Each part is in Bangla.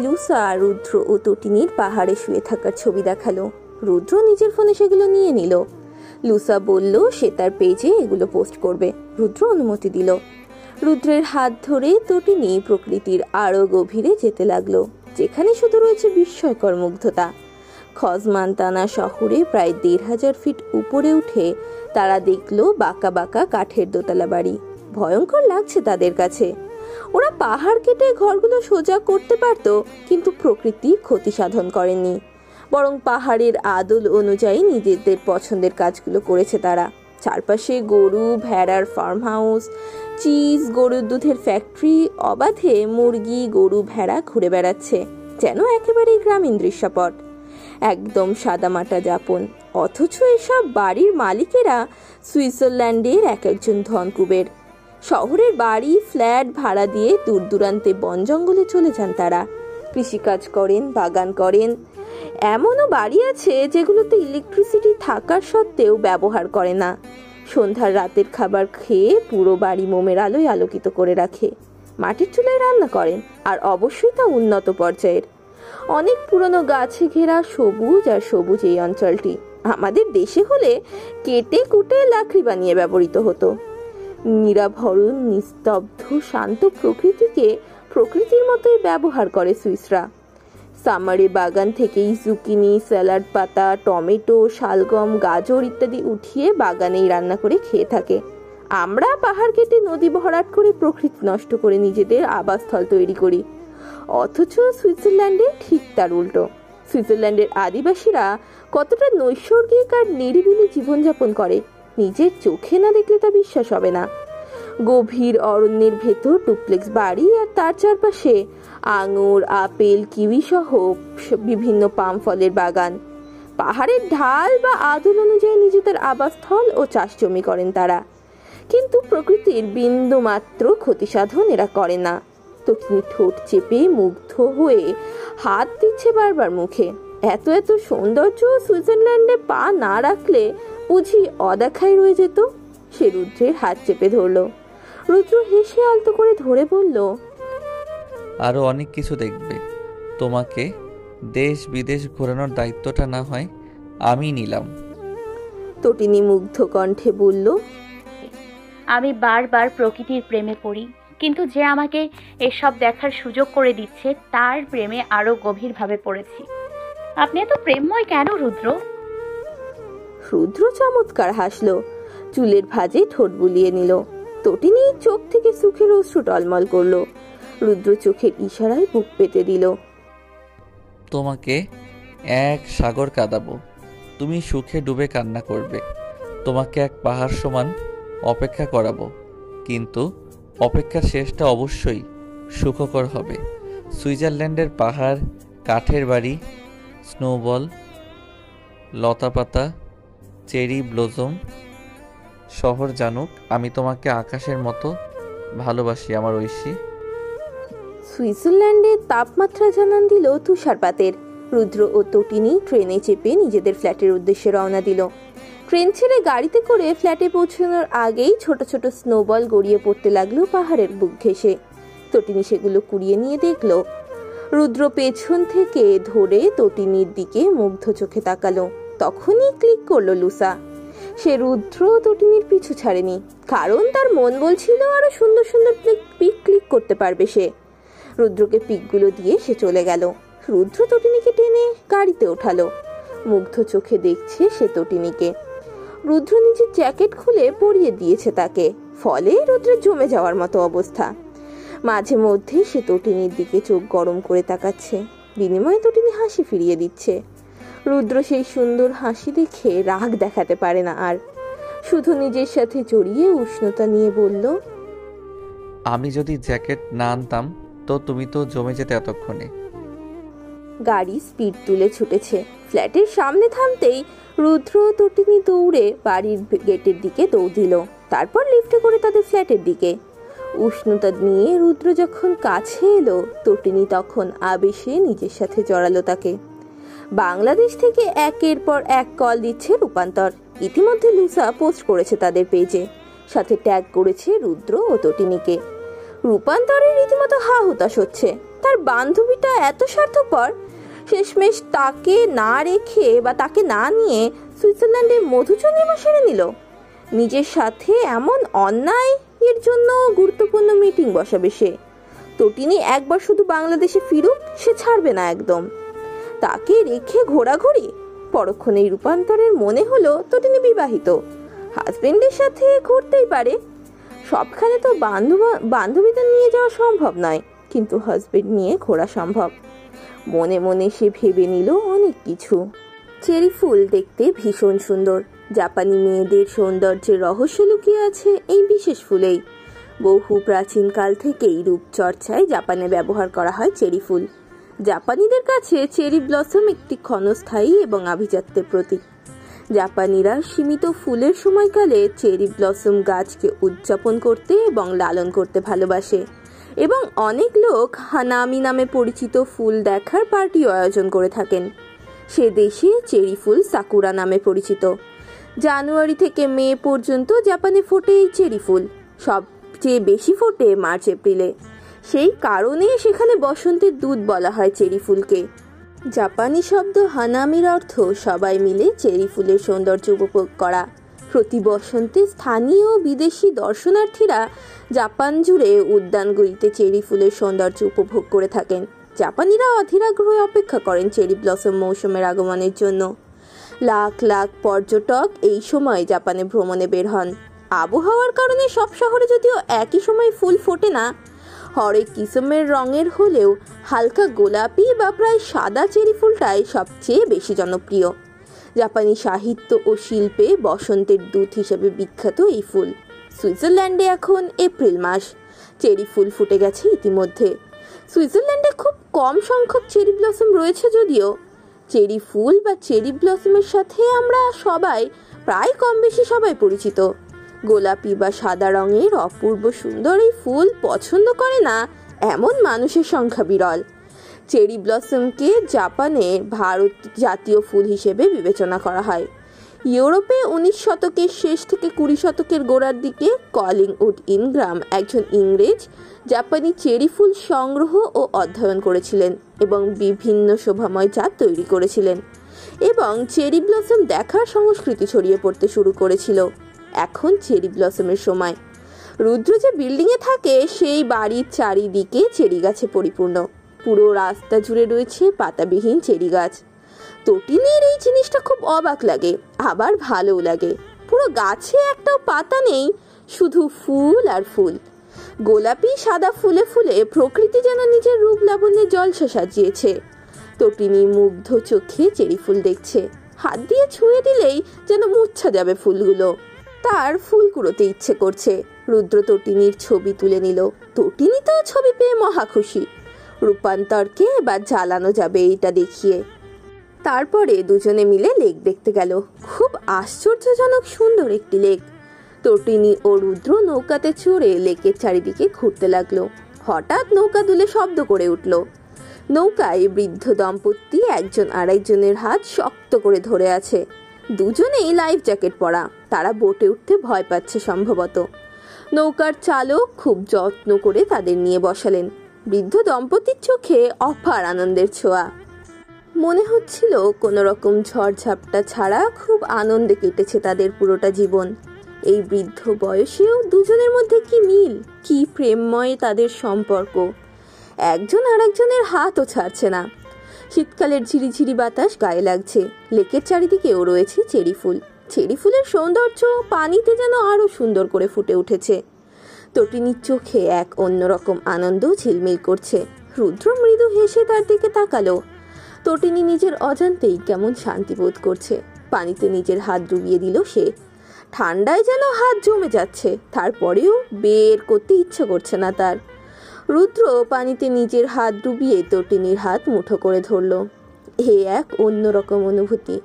লুসা রুদ্র ও তটিনীর পাহাড়ে শুয়ে থাকার ছবি দেখালো। রুদ্র নিজের ফোনে সেগুলো নিয়ে নিল। লুসা বলল সে তার পেজে এগুলো পোস্ট করবে। রুদ্র অনুমতি দিল। রুদ্রের হাত ধরে তটিনী প্রকৃতির আরো গভীরে যেতে লাগলো, যেখানে শুধু রয়েছে বিস্ময়কর মুগ্ধতা। খজমান্তানা শহরে প্রায় ১,৫০০ ফিট উপরে উঠে তারা দেখলো বাঁকা বাঁকা কাঠের দোতলা বাড়ি। ভয়ঙ্কর লাগছে তাদের কাছে। ওরা পাহাড় কেটে ঘরগুলো সোজা করতে পারত, কিন্তু প্রকৃতি ক্ষতি সাধন করেনি, বরং পাহাড়ের আদল অনুযায়ী নিজেদের পছন্দের কাজগুলো করেছে তারা। চারপাশে গরু ভেড়ার ফার্ম হাউস, চিজ, গরুর দুধের ফ্যাক্টরি, অবাধে মুরগি গরু ভেড়া ঘুরে বেড়াচ্ছে, যেন একেবারেই গ্রামীণ দৃশ্যপট। একদম সাদামাটা যাপন। অথচ এসব বাড়ির মালিকেরা সুইজারল্যান্ডের এক একজন ধনকুবের। শহরের বাড়ি ফ্ল্যাট ভাড়া দিয়ে দূর দূরান্তে বন জঙ্গলে চলে যান তারা। কৃষিকাজ করেন, বাগান করেন। এমনও বাড়ি আছে যেগুলোতে ইলেকট্রিসিটি থাকার সত্ত্বেও ব্যবহার করে না। সন্ধ্যার রাতের খাবার খেয়ে পুরো বাড়ি মোমের আলোয় আলোকিত করে রাখে। মাটির চুলায় রান্না করেন, আর অবশ্যই তা উন্নত পর্যায়ের। অনেক পুরনো গাছে ঘেরা সবুজ আর সবুজ এই অঞ্চলটি। আমাদের দেশে হলে কেটে কুটে লাকড়ি বানিয়ে ব্যবহৃত হতো। নিরাভরণ, নিস্তব্ধ, শান্ত প্রকৃতিকে প্রকৃতির মতোই ব্যবহার করে সুইসরা। সামারে বাগান থেকেই জুকিনি, স্যালাড পাতা, টমেটো, শালগম, গাজর ইত্যাদি উঠিয়ে বাগানেই রান্না করে খেয়ে থাকে। আমরা পাহাড় কেটে নদী ভরাট করে প্রকৃতি নষ্ট করে নিজেদের আবাসস্থল তৈরি করি। অথচ সুইজারল্যান্ডে ঠিক তার উল্টো। সুইজারল্যান্ডের আদিবাসীরা কতটা নৈসর্গিক আর নিরিবিলি জীবনযাপন করে, নিজের চোখে না দেখলে তা বিশ্বাস হবে না। গভীর অরণ্যের ভেতর ডুপ্লেক্স বাড়ি, আর তার চারপাশে আঙুর, আপেল, কিউই সহ বিভিন্ন পাম ফলের বাগান। পাহাড়ের ঢাল বা আদল অনুযায়ী নিজেদের আবাসস্থল ও চাষ জমি করেন তারা। কিন্তু প্রকৃতির বিন্দু মাত্র ক্ষতি সাধন এরা করে না। তটিনী ঠোঁট চেপে মুগ্ধ হয়ে হাত দিচ্ছে বারবার মুখে। এত এত সৌন্দর্য সুইজারল্যান্ডে পা না রাখলে বুঝি অদেখাই রয়ে যেত। সে রুদ্রের হাত চেপে ধরল। রুদ্র হেসে আলতো করে ধরে বলল, আরো অনেক কিছু দেখবে। তোমাকে দেশ বিদেশ ঘোরানোর দায়িত্বটা না হয় আমি নিলাম। তটিনী মুগ্ধ কণ্ঠে বলল, আমি বারবার প্রকৃতির প্রেমে পড়ি, কিন্তু যে আমাকে এসব দেখার সুযোগ করে দিচ্ছে তার প্রেমে আরো গভীরভাবে পড়েছি। আপনি এত প্রেমময় কেন রুদ্র? রুদ্র চমৎকার হাসলো, চুলের ভাঁজে ঠোঁট বুলিয়ে নিল। তটিনী চোখ থেকে সুখের অশ্রু টলমল করলো। রুদ্র চোখের ইশারায় বুক পেতে দিল। তোমাকে এক সাগর কাঁদাবো, তুমি সুখে ডুবে কান্না করবে। তোমাকে এক পাহাড় সমান অপেক্ষা করাবো, কিন্তু অপেক্ষার শেষটা অবশ্যই সুখকর হবে। সুইজারল্যান্ডের পাহাড়, কাঠের বাড়ি, স্নোবল, লতাপাতা, চেরি ব্লজম শহর জানুক আমি তোমাকে আকাশের মতো ভালোবাসি আমার ঐশী। সুইজারল্যান্ডের তাপমাত্রা জানান দিল তুষারপাতের। রুদ্র ও তটিনী ট্রেনে চেপে নিজেদের ফ্ল্যাটের উদ্দেশ্যে রওনা দিল। ট্রেন ছেড়ে গাড়িতে করে ফ্ল্যাটে পৌঁছানোর আগেই ছোট ছোট স্নোবল গড়িয়ে পড়তে লাগলো পাহাড়ের বুক ঘেঁষে। তটিনী সেগুলো কুড়িয়ে নিয়ে দেখল। রুদ্র পেছন থেকে ধরে তটিনীর দিকে মুগ্ধ চোখে তাকালো। তখনই ক্লিক করলো লুসা। সে রুদ্র তটিনীর পিছু ছাড়েনি, কারণ তার মন বলছিল আরো সুন্দর সুন্দর পিক ক্লিক করতে পারবে সে। রুদ্রকে পিকগুলো দিয়ে সে চলে গেল। রুদ্র তটিনীকে টেনে গাড়িতে ওঠালো। মুগ্ধ চোখে দেখছে সে তটিনীকে। রুদ্র নিজের জ্যাকেট খুলে পরিয়ে দিয়েছে তাকে, ফলে রুদ্রের জমে যাওয়ার মতো অবস্থা। মাঝে মধ্যে সে তটিনীর দিকে চোখ গরম করে তাকাচ্ছে, বিনিময়ে তটিনী হাসি ফিরিয়ে দিচ্ছে। রুদ্র সেই সুন্দর হাসি দেখে রাগ দেখাতে পারে না আর, শুধু নিজের সাথে জড়িয়ে উষ্ণতা নিয়ে বলল, আমি যদি জ্যাকেট না আনতাম তো তুমি তো জমে যেতে এতক্ষণে। গাড়ি স্পিড তুলে ছুটেছে। ফ্ল্যাটের সামনে থামতেই রুদ্র ও তটিনী দৌড়ে বাড়ির গেটের দিকে দৌড় দিল, তারপর লিফটে করে তাদের ফ্ল্যাটের দিকে। উষ্ণতা নিয়ে রুদ্র যখন কাছে এলো, তটিনী তখন আবেশে নিজের সাথে জড়ালো তাকে। বাংলাদেশ থেকে একের পর এক কল দিচ্ছে রূপান্তর। ইতিমধ্যে লুসা পোস্ট করেছে তাদের পেজে। সাথে ট্যাগ করেছে রুদ্র ও তটিনীকে। রূপান্তরে রীতিমতো হা হুতাশ হচ্ছে। তার বান্ধবীটা এত স্বার্থপর, শেষমেশ তাকে না রেখে বা তাকে না নিয়ে সুইজারল্যান্ডে মধুচন্দ্রিমা সেরে নিল। নিজের সাথে এমন অন্যায় এর জন্য গুরুত্বপূর্ণ মিটিং বসাবে সে। তটিনী একবার শুধু বাংলাদেশে ফিরুক, সে ছাড়বে না একদম। তাকে রেখে ঘোরাঘুরি। পরক্ষণেই রূপান্তরের মনে হলো তটিনী বিবাহিত, হাজবেন্ডের সাথে ঘুরতেই পারে। সবখানে তো বান্ধবীদের নিয়ে যাওয়া সম্ভব নয়, কিন্তু হাজবেন্ড নিয়ে ঘোরা সম্ভব। মনে মনে সে ভেবে নিল অনেক কিছু। চেরি ফুল দেখতে ভীষণ সুন্দর। জাপানি মেয়েদের সৌন্দর্যের রহস্য লুকিয়ে আছে এই বিশেষ ফুলেই। বহু প্রাচীনকাল থেকেই রূপচর্চায় জাপানে ব্যবহার করা হয় চেরি ফুল। জাপানিদের কাছে চেরি ব্লসম একটি ক্ষণস্থায়ী এবং আভিজাত্যের প্রতীক। জাপানিরা সীমিত ফুলের সময়কালে চেরি ব্লসম গাছকে উদযাপন করতে এবং লালন করতে ভালোবাসে, এবং অনেক লোক হানামি নামে পরিচিত ফুল দেখার পার্টিও আয়োজন করে থাকেন। সে দেশে চেরি ফুল সাকুরা নামে পরিচিত। জানুয়ারি থেকে মে পর্যন্ত জাপানে ফোটে এই চেরি ফুল। সবচেয়ে বেশি ফোটে মার্চ এপ্রিলে। সেই কারণে সেখানে বসন্তের দূত বলা হয় চেরি ফুলকে। জাপানি শব্দ হানামির অর্থ সবাই মিলে চেরি ফুলের সৌন্দর্য উপভোগ করা। প্রতি বসন্তে স্থানীয় বিদেশি দর্শনার্থীরা জাপান জুড়ে উদ্যানগুলিতে চেরি ফুলের সৌন্দর্য উপভোগ করে থাকেন। জাপানিরা অধীর আগ্রহে অপেক্ষা করেন চেরি ব্লসম মৌসুমের আগমনের জন্য। লাখ লাখ পর্যটক এই সময় জাপানে ভ্রমণে বের হন। আবহাওয়ার কারণে সব শহরে যদিও একই সময় ফুল ফোটে না, হরেক কিসমের রঙের হলেও হালকা গোলাপি বা প্রায় সাদা চেরি ফুলটাই সবচেয়ে বেশি জনপ্রিয়। জাপানি সাহিত্য ও শিল্পে বসন্তের দূত হিসেবে বিখ্যাত এই ফুল। সুইজারল্যান্ডে এখন এপ্রিল মাস। চেরি ফুল ফুটে গেছে ইতিমধ্যে। সুইজারল্যান্ডে খুব কম সংখ্যক চেরি ব্লসম রয়েছে যদিও। চেরি ফুল বা চেরি ব্লসমের সাথে আমরা সবাই প্রায় কম বেশি সবাই পরিচিত। গোলাপি বা সাদা রঙের অপূর্ব সুন্দর এই ফুল পছন্দ করে না এমন মানুষের সংখ্যা বিরল। চেরি ব্লসমকে জাপানের ভারত জাতীয় ফুল হিসেবে বিবেচনা করা হয়। ইউরোপে 19 শতকের শেষ থেকে 20 শতকের গোড়ার দিকে কলিংউড ইনগ্রাম একজন ইংরেজ জাপানি চেরি ফুল সংগ্রহ ও অধ্যয়ন করেছিলেন এবং বিভিন্ন শোভাময় জাত তৈরি করেছিলেন, এবং চেরি ব্লসম দেখার সংস্কৃতি ছড়িয়ে পড়তে শুরু করেছিল। এখন চেরি ব্লসমের সময়। রুদ্র যে বিল্ডিংয়ে থাকে সেই বাড়ির চারিদিকে চেরি গাছে পরিপূর্ণ। পুরো রাস্তা জুড়ে রয়েছে পাতাবিহীন চেরি গাছ। তটিনীর এই জিনিসটা খুব অবাক লাগে, আবার ভালোও লাগে। পুরো গাছে একটাও পাতা নেই, শুধু ফুল আর ফুল। গোলাপি সাদা ফুলে ফুলে প্রকৃতি যেন নিজের রূপ লাবণ্যে জলসা সাজিয়েছে। তটিনী মুগ্ধ চোখে চেরি ফুল দেখছে। হাত দিয়ে ছুঁয়ে দিলেই যেন মুচ্ছা যাবে ফুলগুলো। তার ফুল কুড়োতে ইচ্ছে করছে। রুদ্র তটিনীর ছবি তুলে নিল। তটিনী তো ছবি পেয়ে মহা খুশি। রূপান্তরকে এবার জ্বালানো যাবে এটা দেখিয়ে। তারপরে দুজনে মিলে লেক দেখতে গেল। খুব আশ্চর্যজনক সুন্দর একটি লেক। তটিনী ও রুদ্র নৌকাতে চড়ে লেকের চারিদিকে ঘুরতে লাগলো। হঠাৎ নৌকা দুলে শব্দ করে উঠল। নৌকায় বৃদ্ধ দম্পতি একজন আরেকজনের হাত শক্ত করে ধরে আছে। দুজনেই লাইফ জ্যাকেট পরা। তারা বোটে উঠতে ভয় পাচ্ছে সম্ভবত। নৌকার চালক খুব যত্ন করে তাদের নিয়ে বসালেন। বৃদ্ধ দম্পতির চোখে অপার আনন্দের ছোঁয়া। মনে হচ্ছিল কোনো রকম ঝড়ঝাপটা ছাড়া খুব আনন্দে কেটেছে তাদের পুরোটা জীবন। এই বৃদ্ধ বয়সেও দুজনের মধ্যে কি মিল, কি প্রেমময় তাদের সম্পর্ক। একজন আরেকজনের হাতও ছাড়ছে না। শীতকালের ঝিরিঝিরি বাতাস গায়ে লাগছে। লেকের চারিদিকেও রয়েছে চেরি ফুল। চেরি ফুলের সৌন্দর্য পানিতে যেন আরো সুন্দর করে ফুটে উঠেছে। তটিনীর চোখে এক অন্যরকম আনন্দ ঝিলমিল করছে। রুদ্র মৃদু হেসে তার দিকে তাকালো। তটিনী নিজের অজান্তেই কেমন শান্তি বোধ করছে। পানিতে নিজের হাত ডুবিয়ে দিল সে। ঠান্ডায় যেন হাত জমে যাচ্ছে, তারপরেও বের করতে ইচ্ছে করছে না তার। রুদ্র পানিতে নিজের হাত ডুবিয়ে তটিনীর হাত মুঠো করে ধরল। এ এক অন্যরকম অনুভূতি।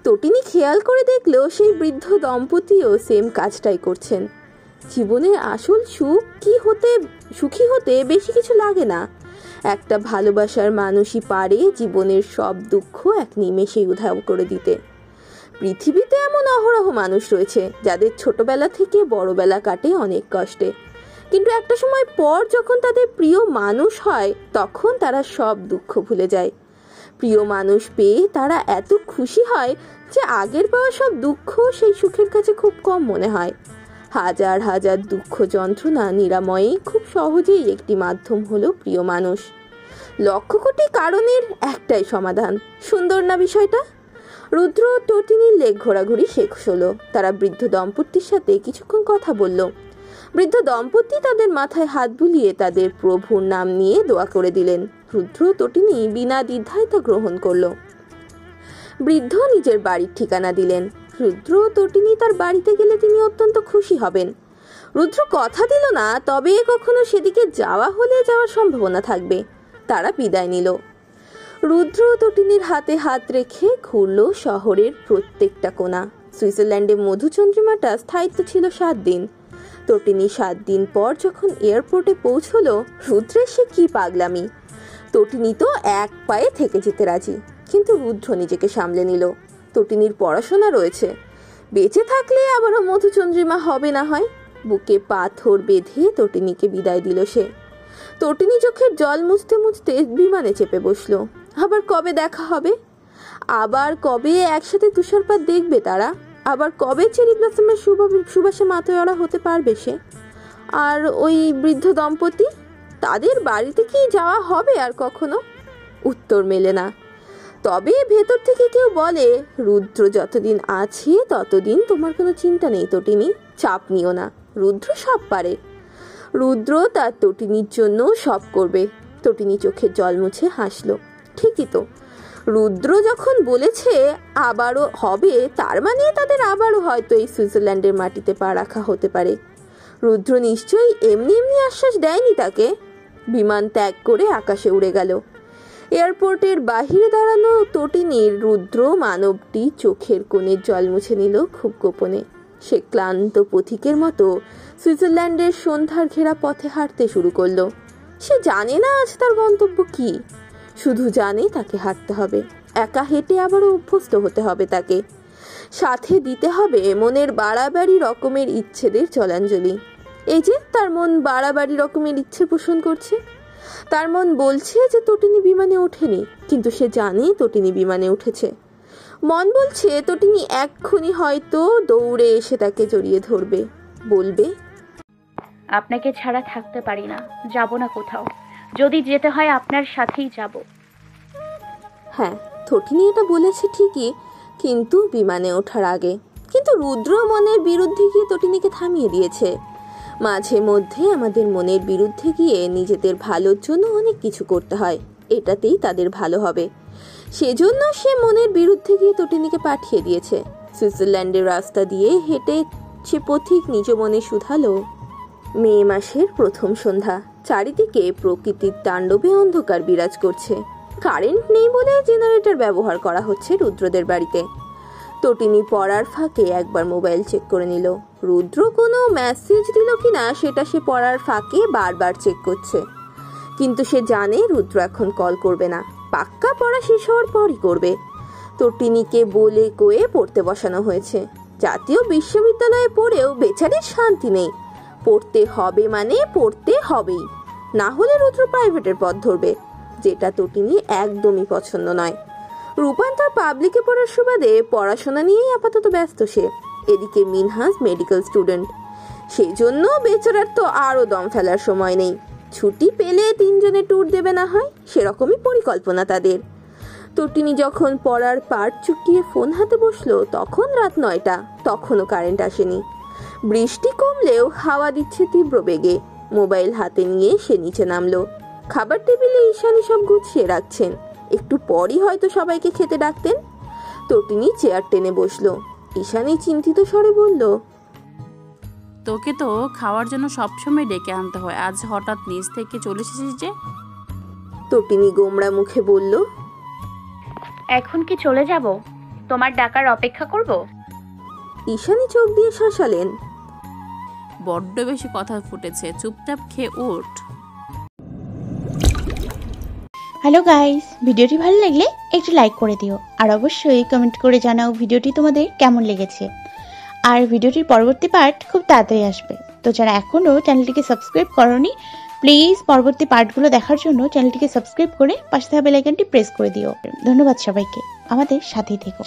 তটিনী খেয়াল করে দেখলো সেই বৃদ্ধ দম্পতিও সেম কাজটাই করছেন। জীবনের আসল সুখী হতে বেশি কিছু লাগে না। একটা ভালোবাসার মানুষই পারে জীবনের সব দুঃখ এক নিমেষেই উধাও করে দিতে। পৃথিবীতে এমন অহরহ মানুষ রয়েছে যাদের ছোটবেলা থেকে বড়বেলা কাটে অনেক কষ্টে, কিন্তু একটা সময় পর যখন তাদের প্রিয় মানুষ হয় তখন তারা সব দুঃখ ভুলে যায়। প্রিয় মানুষ পেয়ে তারা এত খুশি হয় যে আগের পাওয়া সব দুঃখ সেই সুখের কাছে খুব কম মনে হয়। হাজার হাজার দুঃখ যন্ত্রণা নিরাময়ে খুব সহজেই একটি মাধ্যম হলো প্রিয় মানুষ। লক্ষ কোটি কারণের একটাই সমাধান। সুন্দর না বিষয়টা? রুদ্র ও তটিনীর লেক ঘোরাঘুরি শেষ হলো। তারা বৃদ্ধ দম্পতির সাথে কিছুক্ষণ কথা বলল। বৃদ্ধ দম্পতি তাদের মাথায় হাত বুলিয়ে তাদের প্রভুর নাম নিয়ে দোয়া করে দিলেন। রুদ্র ও তটিনী বিনা দ্বিধায় তা গ্রহণ করল। বৃদ্ধ নিজের বাড়ির ঠিকানা দিলেন। রুদ্র ও তটিনী তার বাড়িতে গেলে তিনি অত্যন্ত খুশি হবেন। রুদ্র কথা দিল না, তবে কখনো সেদিকে যাওয়া হলে যাওয়ার সম্ভাবনা থাকবে। তারা বিদায় নিল। রুদ্র ও তটিনীর হাতে হাত রেখে ঘুরল শহরের প্রত্যেকটা কোণা। সুইজারল্যান্ডে মধুচন্দ্রিমাটা স্থায়িত্ব ছিল 7 দিন। তটিনী 7 দিন পর যখন এয়ারপোর্টে পৌঁছলো, রুদ্রের সে কি পাগলামি! তটিনী তো এক পায়ে থেকে যেতে রাজি, কিন্তু রুদ্র নিজেকে সামলে নিল। তটিনীর পড়াশোনা রয়েছে, বেঁচে থাকলে আবারও মধুচন্দ্রিমা হবে না হয়। বুকে পাথর বেঁধে তটিনীকে বিদায় দিল সে। তটিনী চোখের জল মুছতে মুছতে বিমানে চেপে বসলো। আবার কবে দেখা হবে? আবার কবে একসাথে তুষারপাত দেখবে তারা? আবার কবে চেরি ব্লসমের সুবাসে মাতোয়ারা হতে পারবে সে? আর ওই বৃদ্ধ দম্পতি, তাদের বাড়িতে কি যাওয়া হবে আর কখনো? উত্তর মেলে না। তবে ভেতর থেকে কেউ বলে, রুদ্র যতদিন আছে ততদিন তোমার কোনো চিন্তা নেই তটিনী, চাপ নিও না, রুদ্র সব পারে। রুদ্র তার তটিনীর জন্য সব করবে। তটিনী চোখের জল মুছে হাসলো। ঠিকই তো, রুদ্র যখন বলেছে আবারও হবে, তার মানে তাদের আবারও হয়তো এই সুইজারল্যান্ডের মাটিতে পা রাখা হতে পারে। রুদ্র নিশ্চয়ই এমনি এমনি আশ্বাস দেয়নি তাকে। বিমান ত্যাগ করে আকাশে উড়ে গেল। এয়ারপোর্টের বাহিরে দাঁড়ানো তটিনীর রুদ্র মানবটি চোখের কোণে জল মুছে নিল খুব গোপনে। সে ক্লান্ত পথিকের মতো সুইজারল্যান্ডের সন্ধ্যার ঘেরা পথে হাঁটতে শুরু করলো। সে জানে না আজ তার গন্তব্য কি, শুধু জানে তাকে হাঁটতে হবে। একা হেঁটে আবারও অভ্যস্ত হতে হবে তাকে। সাথে দিতে হবে মনের বাড়াবাড়ি রকমের ইচ্ছেদের জলাঞ্জলি। এই যে তার মন বাড়াবাড়ি রকমের ইচ্ছে পোষণ করছে। তার মন বলছে যে তটিনী বিমানে ওঠেনি, কিন্তু সে জানে তটিনী বিমানে উঠেছে। মন বলছে তটিনী এক্ষুনি হয়তো দৌড়ে এসে তাকে জড়িয়ে ধরবে, বলবে, আপনাকে ছাড়া থাকতে পারি না, যাব না কোথাও, যদি যেতে হয় আপনার সাথেই যাব। হ্যাঁ, তটিনী এটা বলেছে ঠিকই, কিন্তু বিমানে ওঠার আগে। কিন্তু রুদ্র মনের বিরুদ্ধে গিয়ে তটিনীকে থামিয়ে দিয়েছে। মাঝে মধ্যে আমাদের মনের বিরুদ্ধে গিয়ে নিজেদের ভালোর জন্য অনেক কিছু করতে হয়, এটাতেই তাদের ভালো হবে। সেজন্য সে মনের বিরুদ্ধে গিয়ে তটিনীকে পাঠিয়ে দিয়েছে। সুইজারল্যান্ডের রাস্তা দিয়ে হেঁটে সে পথিক নিজ মনে শুধালো। মে মাসের প্রথম সন্ধ্যা, চারিদিকে প্রকৃতির তাণ্ডবে অন্ধকার বিরাজ করছে। কারেন্ট নেই বলে জেনারেটর ব্যবহার করা হচ্ছে রুদ্রদের বাড়িতে। তটিনী পড়ার ফাঁকে একবার মোবাইল চেক করে নিল। রুদ্র কোনো মেসেজ দিল কিনা সেটা সে পড়ার ফাঁকে বারবার চেক করছে, কিন্তু সে জানে রুদ্র এখন কল করবে না, পাক্কা পড়া শেষ হওয়ার পরই করবে। তটিনীকে বলে কয়ে পড়তে বসানো হয়েছে। জাতীয় বিশ্ববিদ্যালয়ে পড়েও বেচারির শান্তি নেই। পড়তে হবে মানে পড়তে হবেই, না হলে রুদ্র প্রাইভেটের পথ ধরবে, যেটা তটিনী একদমই পছন্দ নয়। রূপান্তর পাবলিকে পড়ার সুবাদে পড়াশোনা নিয়েই আপাতত ব্যস্ত সে। এদিকে মিনহাস মেডিকেল স্টুডেন্ট, সেই জন্য বেচারার তো আরও দম ফেলার সময় নেই। ছুটি পেলে 3 জনে ট্যুর দেবে না হয়, সেরকমই পরিকল্পনা তাদের। তটিনী যখন পড়ার পার্ট চুকিয়ে ফোন হাতে বসলো তখন রাত 9টা, তখনও কারেন্ট আসেনি। বৃষ্টি কমলেও হাওয়া দিচ্ছে তীব্র বেগে। মোবাইল হাতে নিয়ে সে নিচে নামলো। খাবার টেবিলে ঈশানী সব গুছিয়ে রাখছেন, একটু পরই হয়তো সবাইকে খেতে ডাকতেন। তটিনী চেয়ার টেনে বসলো। ঈশানী চিন্তিত স্বরে বলল, তোকে তো খাওয়ার জন্য সবসময় ডেকে আনতে হয়, আজ হঠাৎ নিজ থেকে চলে এসেছিস যে? তটিনী গোমড়া মুখে বলল, এখন কি চলে যাব? তোমার ডাকার অপেক্ষা করব? ঈশানী চোখ দিয়ে শাসালেন। বড্ড বেশি কথা ফুটেছে, চুপচাপ খেয়ে ওঠ। হ্যালো গাইস, ভিডিওটি ভালো লাগলে একটু লাইক করে দিও আর অবশ্যই কমেন্ট করে জানাও ভিডিওটি তোমাদের কেমন লেগেছে। আর ভিডিওটির পরবর্তী পার্ট খুব তাড়াতাড়ি আসবে, তো যারা এখনও চ্যানেলটিকে সাবস্ক্রাইব করোনি প্লিজ পরবর্তী পার্টগুলো দেখার জন্য চ্যানেলটিকে সাবস্ক্রাইব করে পাশে থাকা বেল আইকনটি প্রেস করে দিও। ধন্যবাদ সবাইকে, আমাদের সাথেই থেকো।